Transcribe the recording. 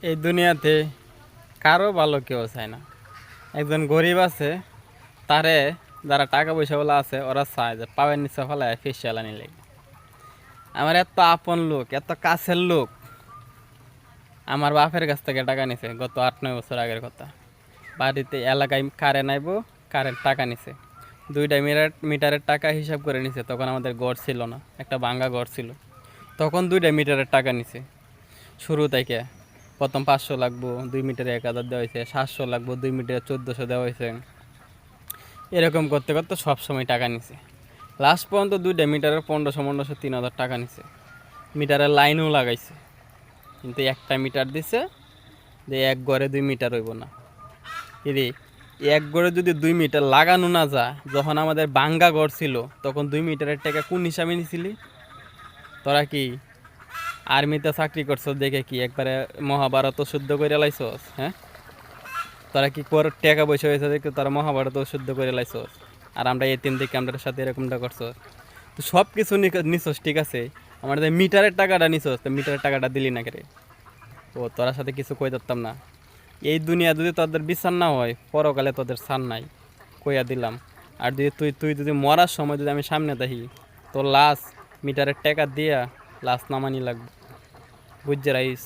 এই দুনিয়াতে কারো ভালো কেউ চায় না। একজন গরিব আছে, তারে যারা টাকা পয়সাওয়ালা আছে ওরা চায় যে পায়ের নিচে ফেলায় ফেসিয়াল আনি লাগে। আমার এত আপন লোক, এত কাছের লোক আমার বাপের কাছ থেকে টাকা নিছে গত 8-9 বছর আগের কথা। বাড়িতে এলাকায় কারেন্ট আইব, কারেন্ট টাকা নিছে 2টা মিটারের টাকা হিসাব করে নিছে। তখন আমাদের ঘর ছিল না, একটা ভাঙ্গা ঘর ছিল। তখন 2টা মিটারের টাকা নিছে শুরু থেকে। প্রথম 500 লাগবো, 2 মিটারে 1000 দেওয়া হয়েছে, 700 লাগবো, 2 মিটারে 1400 দেওয়া হয়েছে। এরকম করতে করতে সবসময় টাকা নিছে। লাস্ট পর্যন্ত 2টা মিটারের 1500 3000 টাকা নিছে। মিটারের লাইনও লাগাইছে, কিন্তু একটা মিটার দিছে যে এক ঘরে 2 মিটার হইব না। রে, এক ঘরে যদি 2 মিটার লাগানো না যায়, যখন আমাদের ভাঙ্গা ঘর ছিল তখন 2 মিটারের টাকা কোন হিসাবে নিছিলি? তোরা কি আর্মিতে চাকরি করছো দেখে কি একবারে মহাভারত শুদ্ধ করে লাইছস? হ্যাঁ, তোরা কি টাকা পয়সা হয়েছে দেখে তোরা মহাভারত শুদ্ধ করে লাইছস? আর আমরা এতিম দেখে আমাদের সাথে এরকমটা করছস। তো সব কিছু নিছস, ঠিক আছে, আমার যে মিটারের টাকাটা নিছস, তো মিটারের টাকাটা দিলি না কে? ও তোর সাথে কিছু কই ধরতাম না। এই দুনিয়া যদি তোদের বিচার না হয়, পরকালে তোদের ছাড় নাই, কইয়া দিলাম। আর যদি তুই যদি মরার সময় যদি আমি সামনে দেখি, তোর লাশ মিটারের টাকা দিয়া লাশ নামানি লাগবে, বুঝছে রাইস?